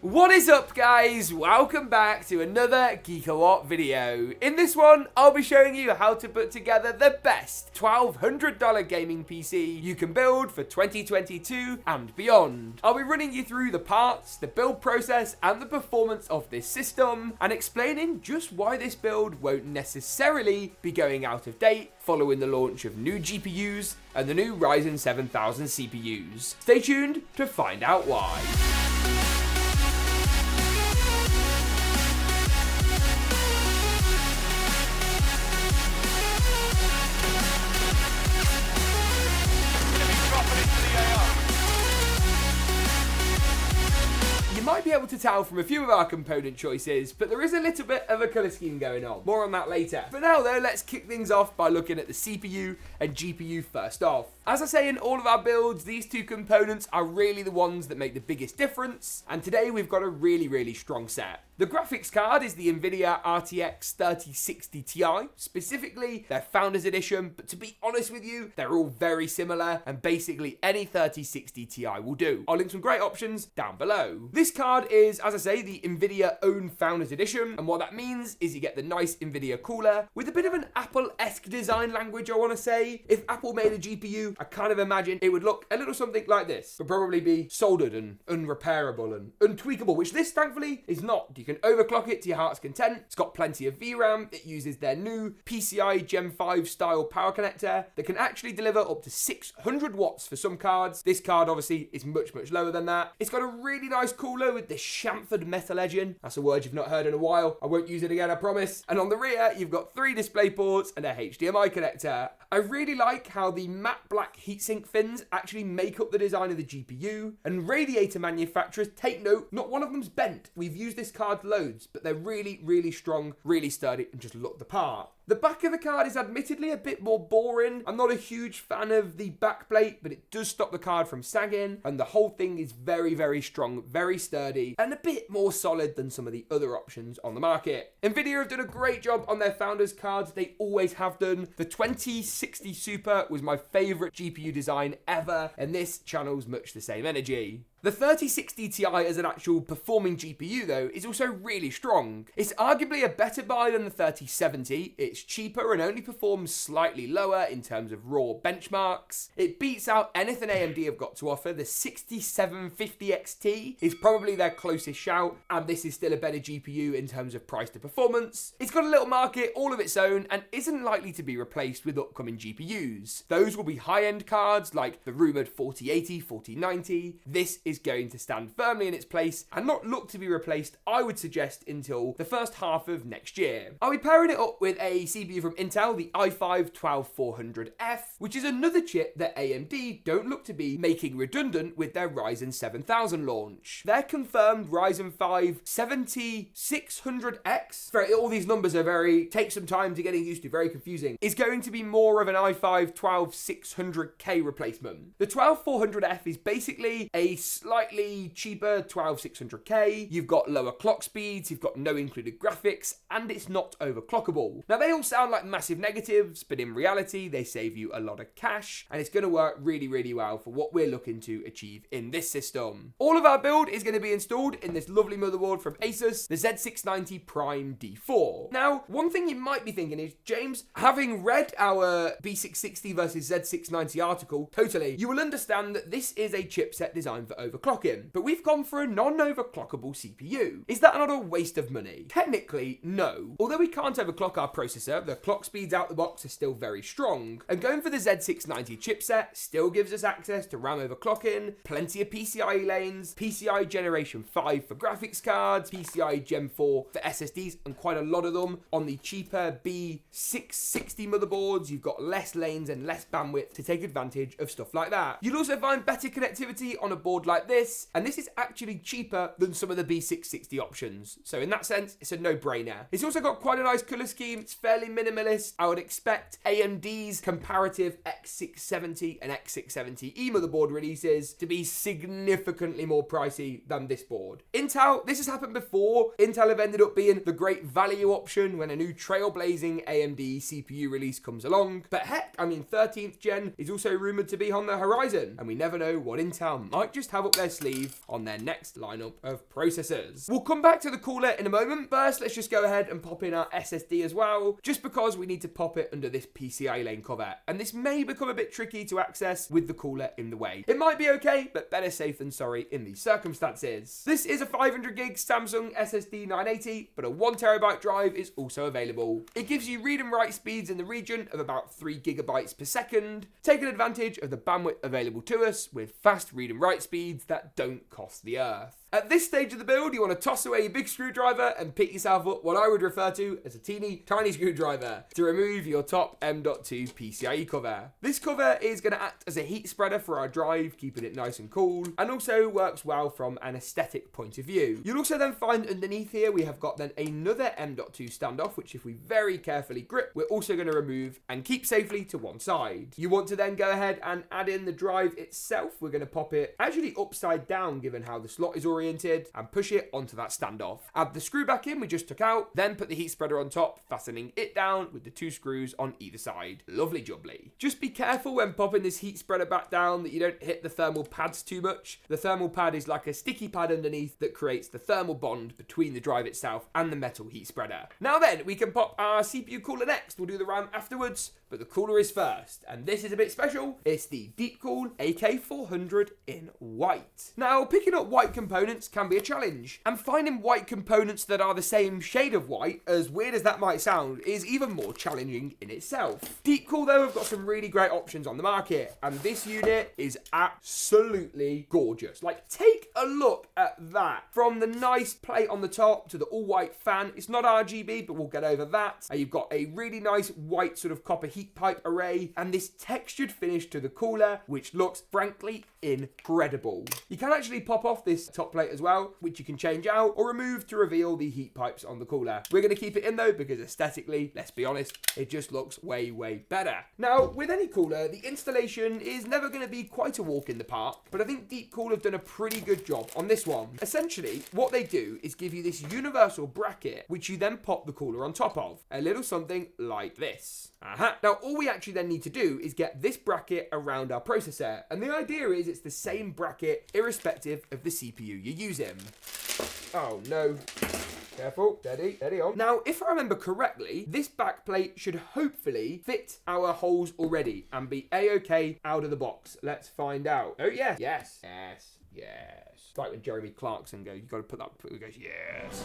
What is up, guys? Welcome back to another GeekaWhat video. In this one, I'll be showing you how to put together the best $1,200 gaming PC you can build for 2022 and beyond. I'll be running you through the parts, the build process, and the performance of this system, and explaining just why this build won't necessarily be going out of date following the launch of new GPUs and the new Ryzen 7000 CPUs. Stay tuned to find out why. You might be able to tell from a few of our component choices, but there is a little bit of a colour scheme going on. More on that later. For now though, let's kick things off by looking at the CPU and GPU first off. As I say in all of our builds, these two components are really the ones that make the biggest difference, and today we've got a really strong set. The graphics card is the Nvidia RTX 3060 Ti, specifically their Founders Edition, but to be honest with you, they're all very similar, and basically any 3060 Ti will do. I'll link some great options down below. This card is, as I say, the Nvidia own Founders Edition, and what that means is you get the nice Nvidia cooler with a bit of an Apple-esque design language, I want to say. If Apple made a GPU, I kind of imagine it would look a little something like this, but probably be soldered and unrepairable and untweakable, which this thankfully is not. You can overclock it to your heart's content. It's got plenty of VRAM. It uses their new PCI Gen 5 style power connector that can actually deliver up to 600 watts for some cards. This card obviously is much lower than that. It's got a really nice cooler with this chamfered metal edging. That's a word you've not heard in a while. I won't use it again, I promise. And on the rear, you've got 3 display ports and a HDMI connector. I really like how the matte black heatsink fins actually make up the design of the GPU, and radiator manufacturers, take note, not one of them's bent. We've used this card loads, but they're really strong, really sturdy, and just look the part. The back of the card is admittedly a bit more boring. I'm not a huge fan of the backplate, but it does stop the card from sagging, and the whole thing is very strong, very sturdy, and a bit more solid than some of the other options on the market. Nvidia have done a great job on their Founders cards. They always have done. The 2060 Super was my favourite GPU design ever, and this channels much the same energy. The 3060 Ti as an actual performing GPU though is also really strong. It's arguably a better buy than the 3070, it's cheaper and only performs slightly lower in terms of raw benchmarks. It beats out anything AMD have got to offer. The 6750 XT is probably their closest shout, and this is still a better GPU in terms of price to performance. It's got a little market all of its own and isn't likely to be replaced with upcoming GPUs. Those will be high-end cards like the rumoured 4080, 4090. This is going to stand firmly in its place and not look to be replaced, I would suggest, until the first half of next year. I'll be pairing it up with a CPU from Intel, the i5-12400F, which is another chip that AMD don't look to be making redundant with their Ryzen 7000 launch. Their confirmed Ryzen 5 7600X, all these numbers are take some time to getting used to, very confusing, is going to be more of an i5-12600K replacement. The 12400F is basically a slightly cheaper 12600K. You've got lower clock speeds, you've got no included graphics, and it's not overclockable. Now they all sound like massive negatives, but in reality they save you a lot of cash, and it's going to work really well for what we're looking to achieve in this system. All of our build is going to be installed in this lovely motherboard from ASUS, the Z690 Prime D4. Now, one thing you might be thinking is, James, having read our B660 versus Z690 article, totally, you will understand that this is a chipset designed for overclocking, but we've gone for a non-overclockable CPU. Is that not a waste of money? Technically, no. Although we can't overclock our processor, the clock speeds out the box are still very strong, and going for the Z690 chipset still gives us access to RAM overclocking, plenty of PCIe lanes, PCI Generation 5 for graphics cards, PCI Gen 4 for SSDs, and quite a lot of them. On the cheaper B660 motherboards, you've got less lanes and less bandwidth to take advantage of stuff like that. You'll also find better connectivity on a board like this, and this is actually cheaper than some of the B660 options. So in that sense, it's a no-brainer. It's also got quite a nice colour scheme. It's fairly minimalist. I would expect AMD's comparative X670 and X670E motherboard releases to be significantly more pricey than this board. Intel, this has happened before. Intel have ended up being the great value option when a new trailblazing AMD CPU release comes along. But heck, I mean, 13th gen is also rumored to be on the horizon, and we never know what Intel might just have up their sleeve on their next lineup of processors. We'll come back to the cooler in a moment. First, let's just go ahead and pop in our SSD as well, just because we need to pop it under this PCI lane cover, and this may become a bit tricky to access with the cooler in the way. It might be okay, but better safe than sorry in these circumstances. This is a 500 gig Samsung SSD 980, but a 1TB drive is also available. It gives you read and write speeds in the region of about 3 GB per second, taking advantage of the bandwidth available to us with fast read and write speeds that don't cost the earth. At this stage of the build, you want to toss away your big screwdriver and pick yourself up what I would refer to as a teeny tiny screwdriver to remove your top M.2 PCIe cover. This cover is going to act as a heat spreader for our drive, keeping it nice and cool, and also works well from an aesthetic point of view. You'll also then find underneath here we have got then another M.2 standoff, which if we very carefully grip, we're also going to remove and keep safely to one side. You want to then go ahead and add in the drive itself. We're going to pop it actually upside down given how the slot is oriented, and push it onto that standoff. Add the screw back in we just took out, then put the heat spreader on top, fastening it down with the 2 screws on either side. Lovely jubbly. Just be careful when popping this heat spreader back down that you don't hit the thermal pads too much. The thermal pad is like a sticky pad underneath that creates the thermal bond between the drive itself and the metal heat spreader. Now then, we can pop our CPU cooler next. We'll do the RAM afterwards, but the cooler is first, and this is a bit special. It's the Deepcool AK400 in white. Now, picking up white components can be a challenge, and finding white components that are the same shade of white, as weird as that might sound, is even more challenging in itself. Deepcool though have got some really great options on the market, and this unit is absolutely gorgeous. Like, take a look at that. From the nice plate on the top to the all white fan. It's not RGB, but we'll get over that. You've got a really nice white sort of copper heat pipe array, and this textured finish to the cooler, which looks frankly incredible. You can actually pop off this top plate as well, which you can change out or remove to reveal the heat pipes on the cooler. We're going to keep it in though, because aesthetically, let's be honest, it just looks way better. Now, with any cooler, the installation is never going to be quite a walk in the park, but I think Deepcool have done a pretty good job on this one. Essentially, what they do is give you this universal bracket, which you then pop the cooler on top of. A little something like this. Now, all we actually then need to do is get this bracket around our processor, and the idea is it's the same bracket irrespective of the CPU you're using. Oh no. Careful, steady on. Now, if I remember correctly, this backplate should hopefully fit our holes already and be a-okay out of the box. Let's find out. Oh yeah, yes. It's like when Jeremy Clarkson goes, you got to put that, he goes, yes.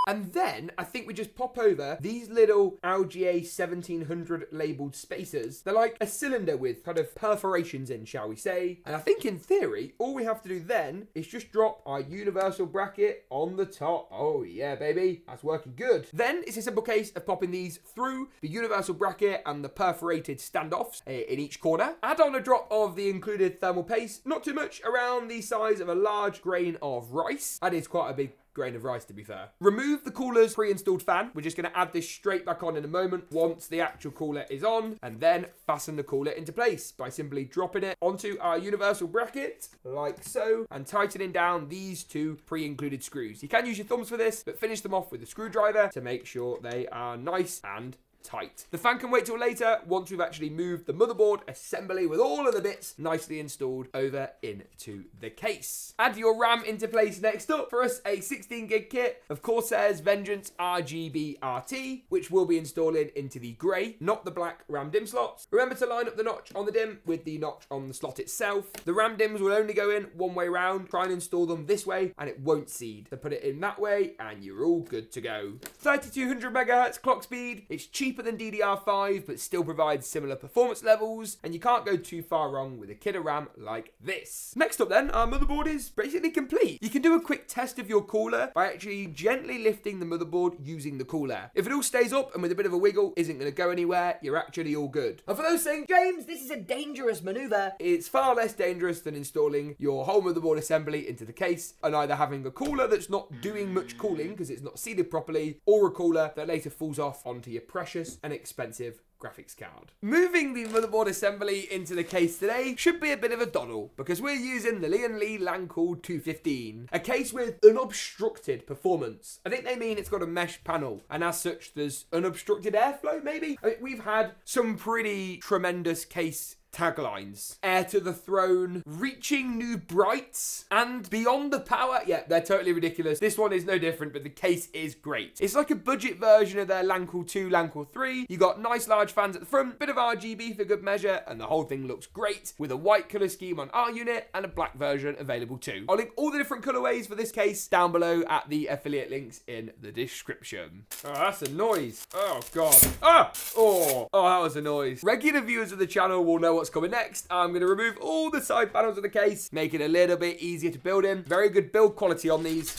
And then I think we just pop over these little LGA 1700 labeled spacers. They're like a cylinder with kind of perforations in, shall we say. And I think in theory, all we have to do then is just drop our universal bracket on the top. Oh yeah, baby, that's working good. Then it's a simple case of popping these through the universal bracket and the perforated standoffs in each corner. Add on a drop of the included thermal paste, not too much, around the size of a large grain of rice. That is quite a big grain of rice, to be fair. Remove the cooler's pre-installed fan. We're just going to add this straight back on in a moment once the actual cooler is on, and then fasten the cooler into place by simply dropping it onto our universal bracket like so, and tightening down these 2 pre-included screws. You can use your thumbs for this, but finish them off with a screwdriver to make sure they are nice and tight. The fan can wait till later once we've actually moved the motherboard assembly with all of the bits nicely installed over into the case. Add your RAM into place next up. For us, a 16 gig kit of Corsair's Vengeance RGB RT, which we'll be installing into the grey, not the black RAM DIMM slots. Remember to line up the notch on the DIMM with the notch on the slot itself. The RAM DIMMs will only go in one way round. Try and install them this way and it won't seed. So put it in that way and you're all good to go. 3200 megahertz clock speed. It's cheap cheaper than DDR5, but still provides similar performance levels, and you can't go too far wrong with a killer RAM like this. Next up then, our motherboard is basically complete. You can do a quick test of your cooler by actually gently lifting the motherboard using the cooler. If it all stays up and with a bit of a wiggle isn't going to go anywhere, you're actually all good. And for those saying, James, this is a dangerous maneuver, it's far less dangerous than installing your whole motherboard assembly into the case and either having a cooler that's not doing much cooling because it's not seated properly, or a cooler that later falls off onto your precious and expensive graphics card. Moving the motherboard assembly into the case today should be a bit of a doddle because we're using the Lian Li Lancool 215, a case with unobstructed performance. I think they mean it's got a mesh panel, and as such there's unobstructed airflow maybe? I mean, we've had some pretty tremendous case taglines. Heir to the throne, reaching new brights, and beyond the power. Yeah, they're totally ridiculous. This one is no different, but the case is great. It's like a budget version of their Lancool 2, Lancool 3. You got nice large fans at the front, bit of RGB for good measure, and the whole thing looks great with a white colour scheme on our unit and a black version available too. I'll link all the different colourways for this case down below at the affiliate links in the description. Oh, that's a noise. Oh, God. Ah! Oh, that was a noise. Regular viewers of the channel will know what's coming next. I'm going to remove all the side panels of the case, make it a little bit easier to build in. Very good build quality on these.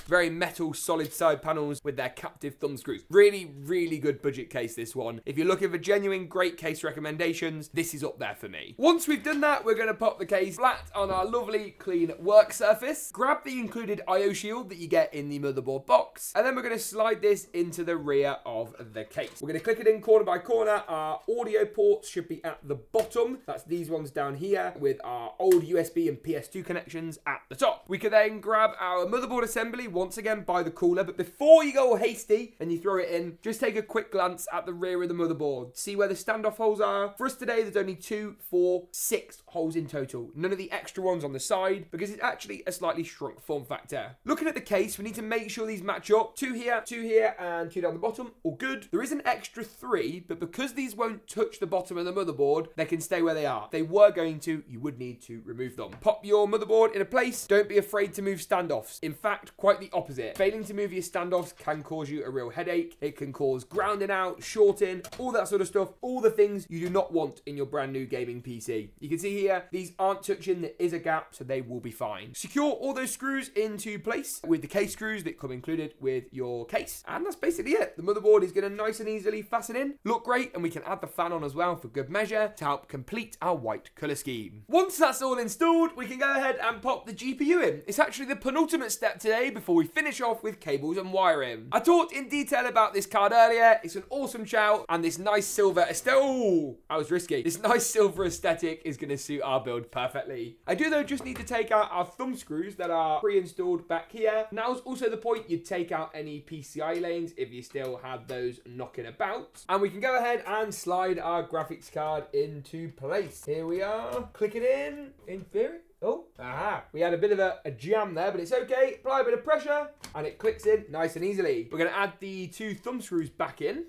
Very metal, solid side panels with their captive thumb screws. Really, really good budget case, this one. If you're looking for genuine great case recommendations, this is up there for me. Once we've done that, we're going to pop the case flat on our lovely, clean work surface. Grab the included I/O shield that you get in the motherboard box, and then we're going to slide this into the rear of the case. We're going to click it in corner by corner. Our audio ports should be at the bottom. That's these ones down here with our old USB and PS2 connections at the top. We can then grab our motherboard assembly once again by the cooler, but before you go all hasty and you throw it in, just take a quick glance at the rear of the motherboard. See where the standoff holes are. For us today, there's only 2, 4, 6 holes in total. None of the extra ones on the side because it's actually a slightly shrunk form factor. Looking at the case, we need to make sure these match up. 2 here, and 2 down the bottom. All good. There is an extra 3, but because these won't touch the bottom of the motherboard, they can stay where they are. If they were going to, you would need to remove them. Pop your motherboard in a place. Don't be afraid to move standoffs. In fact, quite the opposite. Failing to move your standoffs can cause you a real headache. It can cause grounding out, shorting, all that sort of stuff. All the things you do not want in your brand new gaming PC. You can see here, these aren't touching. There is a gap, so they will be fine. Secure all those screws into place with the case screws that come included with your case. And that's basically it. The motherboard is going to nice and easily fasten in. Look great, and we can add the fan on as well for good measure to help complete our white colour scheme. Once that's all installed, we can go ahead and pop the GPU in. It's actually the penultimate step today before we finish off with cables and wiring. I talked in detail about this card earlier. It's an awesome shout, and this nice silver aesthetic. Oh, I was risky. This nice silver aesthetic is going to suit our build perfectly. I do though just need to take out our thumb screws that are pre-installed back here. Now's also the point you'd take out any PCI lanes if you still have those knocking about, and we can go ahead and slide our graphics card into place. Here we are. Click it in theory. Oh, aha. We had a bit of a jam there, but it's okay. Apply a bit of pressure, and it clicks in nice and easily. We're going to add the 2 thumb screws back in.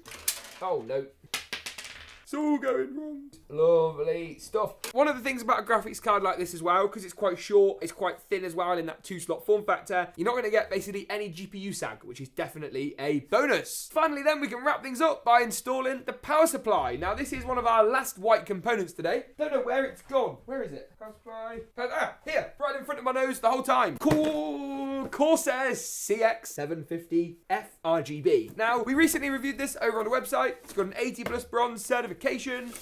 Oh, no. It's all going wrong. Lovely stuff. One of the things about a graphics card like this as well, because it's quite short, it's quite thin as well in that 2-slot form factor, you're not going to get basically any GPU sag, which is definitely a bonus. Finally then, we can wrap things up by installing the power supply. Now this is one of our last white components today. Don't know where it's gone. Where is it? Power supply. Here, right in front of my nose the whole time. Corsair CX750F RGB. Now, we recently reviewed this over on the website. It's got an 80+ bronze certification.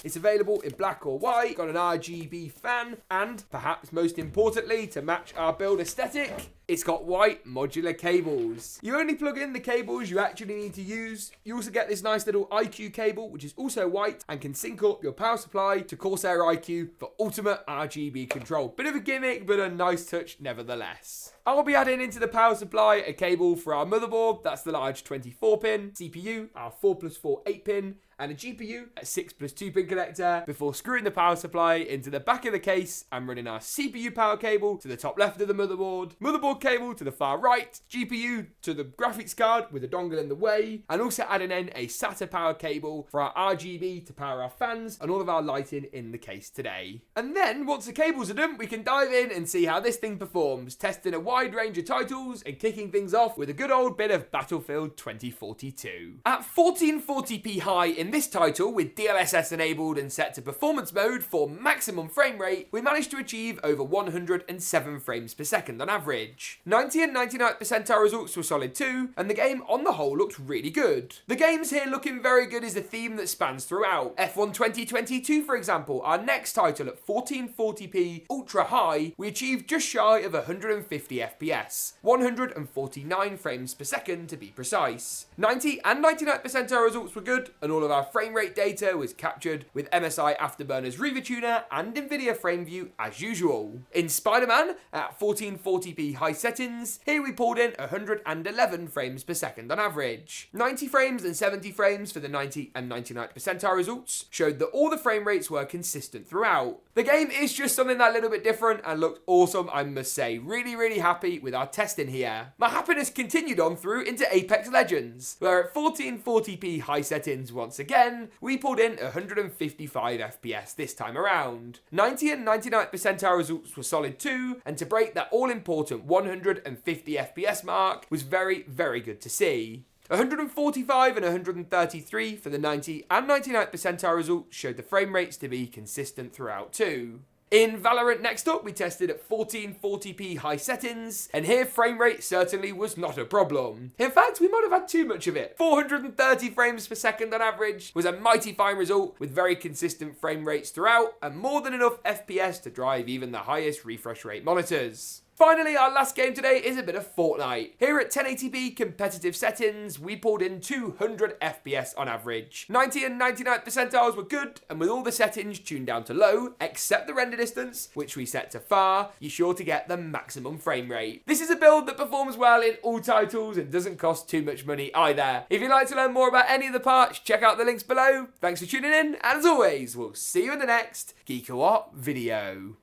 It's available in black or white, got an RGB fan, and perhaps most importantly, to match our build aesthetic, it's got white modular cables. You only plug in the cables you actually need to use. You also get this nice little IQ cable, which is also white and can sync up your power supply to Corsair IQ for ultimate RGB control. Bit of a gimmick, but a nice touch nevertheless. I'll be adding into the power supply a cable for our motherboard. That's the large 24-pin CPU, our 4+4 8-pin, and a GPU, a 6+2 pin connector, before screwing the power supply into the back of the case and running our CPU power cable to the top left of the motherboard cable to the far right, GPU to the graphics card with a dongle in the way, and also adding in a SATA power cable for our RGB to power our fans and all of our lighting in the case today. And then, once the cables are done, we can dive in and see how this thing performs, testing a wide range of titles and kicking things off with a good old bit of Battlefield 2042. At 1440p high in this title, with DLSS enabled and set to performance mode for maximum frame rate, we managed to achieve over 107 frames per second on average. 90 and 99th percentile results were solid too, and the game on the whole looked really good. The games here looking very good is a theme that spans throughout. F1 2022, for example, our next title at 1440p ultra high, we achieved just shy of 150 FPS, 149 frames per second to be precise. 90 and 99th percentile results were good, and all of our frame rate data was captured with MSI Afterburner's Riva Tuner and Nvidia FrameView as usual. In Spiderman, at 1440p high settings, here we pulled in 111 frames per second on average. 90 frames and 70 frames for the 90 and 99th percentile results showed that all the frame rates were consistent throughout. The game is just something that little bit different and looked awesome, I must say. Really happy with our testing here. My happiness continued on through into Apex Legends, where at 1440p high settings once again, we pulled in 155 FPS this time around. 90 and 99th percentile results were solid too, and to break that all-important 150 FPS mark was very good to see. 145 and 133 for the 90 and 99th percentile results showed the frame rates to be consistent throughout too. In Valorant next up, we tested at 1440p high settings, and here frame rate certainly was not a problem. In fact, we might have had too much of it. 430 frames per second on average was a mighty fine result, with very consistent frame rates throughout, and more than enough FPS to drive even the highest refresh rate monitors. Finally, our last game today is a bit of Fortnite. Here at 1080p competitive settings, we pulled in 200 FPS on average. 90 and 99th percentiles were good, and with all the settings tuned down to low, except the render distance, which we set to far, you're sure to get the maximum frame rate. This is a build that performs well in all titles and doesn't cost too much money either. If you'd like to learn more about any of the parts, check out the links below. Thanks for tuning in, and as always, we'll see you in the next GeekaWhat video.